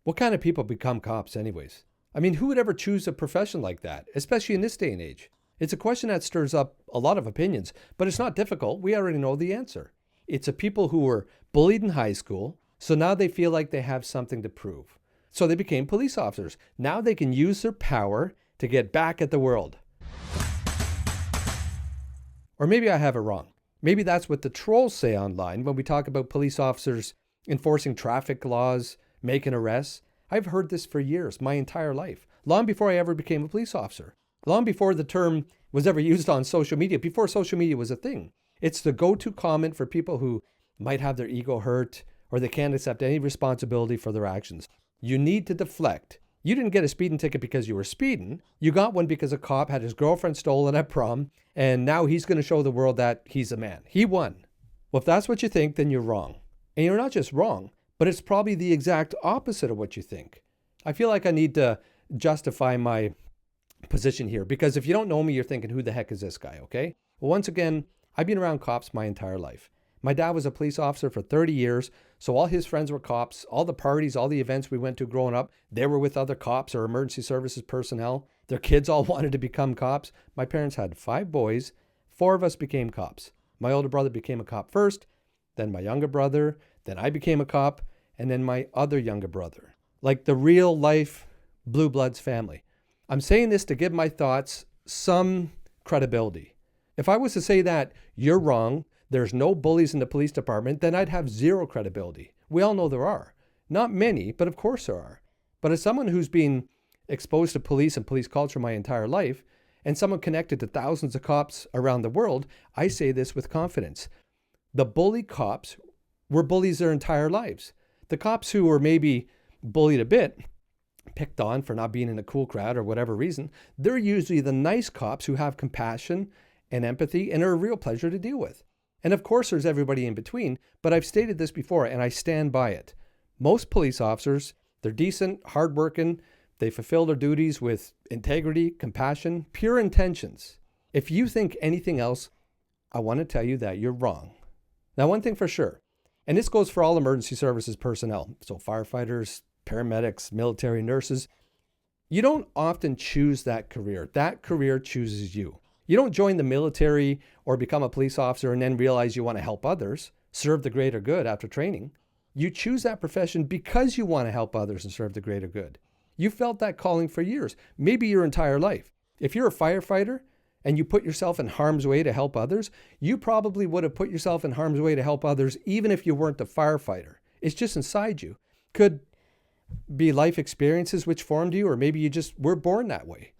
What kind of people become cops anyways? I mean, who would ever choose a profession like that, especially in this day and age? It's a question that stirs up a lot of opinions, but it's not difficult. We already know the answer. It's a people who were bullied in high school, so now they feel like they have something to prove. So they became police officers. Now they can use their power to get back at the world. Or maybe I have it wrong. Maybe that's what the trolls say online when we talk about police officers enforcing traffic laws, making arrests. I've heard this for years, my entire life, long before I ever became a police officer, long before the term was ever used on social media, before social media was a thing. It's the go-to comment for people who might have their ego hurt or they can't accept any responsibility for their actions. You need to deflect. You didn't get a speeding ticket because you were speeding. You got one because a cop had his girlfriend stolen at prom, and now he's going to show the world that he's a man. He won. Well, if that's what you think, then you're wrong. And you're not just wrong, but it's probably the exact opposite of what you think. I feel like I need to justify my position here, because if you don't know me, you're thinking, who the heck is this guy, okay? Well, once again, I've been around cops my entire life. My dad was a police officer for 30 years, so all his friends were cops. All the parties, all the events we went to growing up, they were with other cops or emergency services personnel. Their kids all wanted to become cops. My parents had 5 boys. 4 of us became cops. My older brother became a cop first, then my younger brother, then I became a cop, and then my other younger brother. Like the real life Blue Bloods family. I'm saying this to give my thoughts some credibility. If I was to say that you're wrong, there's no bullies in the police department, then I'd have zero credibility. We all know there are. Not many, but of course there are. But as someone who's been exposed to police and police culture my entire life, and someone connected to thousands of cops around the world, I say this with confidence. The bully cops were bullies their entire lives. The cops who were maybe bullied a bit, picked on for not being in a cool crowd or whatever reason, they're usually the nice cops who have compassion and empathy and are a real pleasure to deal with. And of course, there's everybody in between, but I've stated this before and I stand by it. Most police officers, they're decent, hardworking, they fulfill their duties with integrity, compassion, pure intentions. If you think anything else, I want to tell you that you're wrong. Now, one thing for sure, and this goes for all emergency services personnel, so firefighters, paramedics, military, nurses, you don't often choose that career. That career chooses you. You don't join the military or become a police officer and then realize you want to help others, serve the greater good after training. You choose that profession because you want to help others and serve the greater good. You felt that calling for years, maybe your entire life. If you're a firefighter and you put yourself in harm's way to help others, you probably would have put yourself in harm's way to help others even if you weren't a firefighter. It's just inside you. Could be life experiences which formed you, or maybe you just were born that way.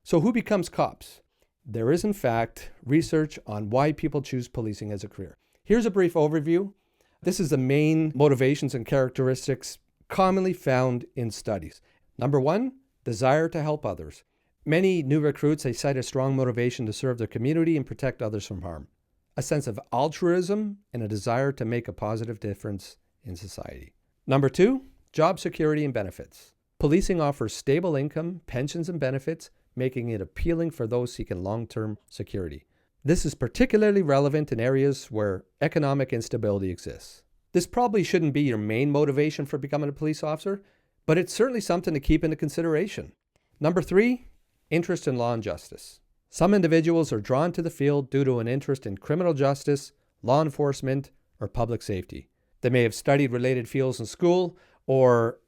So who becomes cops? There is, in fact, research on why people choose policing as a career. Here's a brief overview. This is the main motivations and characteristics commonly found in studies. Number 1, desire to help others. Many new recruits, they cite a strong motivation to serve their community and protect others from harm. A sense of altruism and a desire to make a positive difference in society. Number 2, job security and benefits. Policing offers stable income, pensions, and benefits, making it appealing for those seeking long-term security. This is particularly relevant in areas where economic instability exists. This probably shouldn't be your main motivation for becoming a police officer, but it's certainly something to keep into consideration. Number 3, interest in law and justice. Some individuals are drawn to the field due to an interest in criminal justice, law enforcement, or public safety. They may have studied related fields in school, or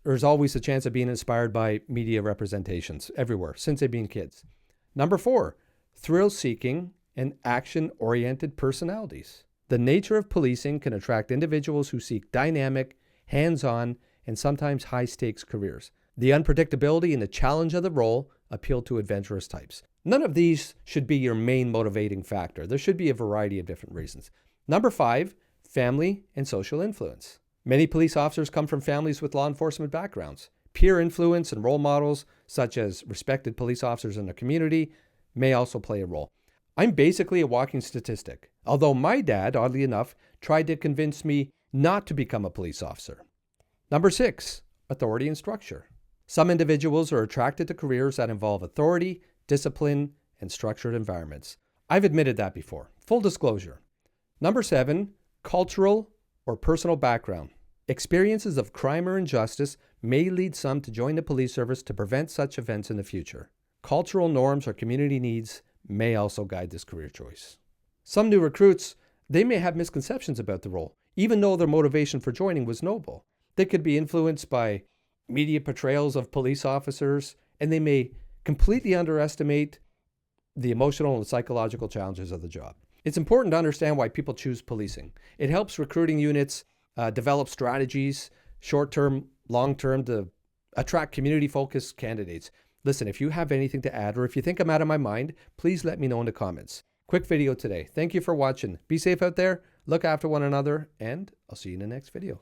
there's always a chance of being inspired by media representations everywhere since they've been kids. Number 4, thrill-seeking and action-oriented personalities. The nature of policing can attract individuals who seek dynamic, hands-on, and sometimes high-stakes careers. The unpredictability and the challenge of the role appeal to adventurous types. None of these should be your main motivating factor. There should be a variety of different reasons. Number 5, family and social influence. Many police officers come from families with law enforcement backgrounds. Peer influence and role models, such as respected police officers in the community, may also play a role. I'm basically a walking statistic, although my dad, oddly enough, tried to convince me not to become a police officer. Number 6, authority and structure. Some individuals are attracted to careers that involve authority, discipline, and structured environments. I've admitted that before. Full disclosure. Number 7, cultural or personal background. Experiences of crime or injustice may lead some to join the police service to prevent such events in the future. Cultural norms or community needs may also guide this career choice. Some new recruits, they may have misconceptions about the role, even though their motivation for joining was noble. They could be influenced by media portrayals of police officers, and they may completely underestimate the emotional and psychological challenges of the job. It's important to understand why people choose policing. It helps recruiting units develop strategies, short-term, long-term, to attract community-focused candidates. Listen, if you have anything to add, or if you think I'm out of my mind, please let me know in the comments. Quick video today. Thank you for watching. Be safe out there, look after one another, and I'll see you in the next video.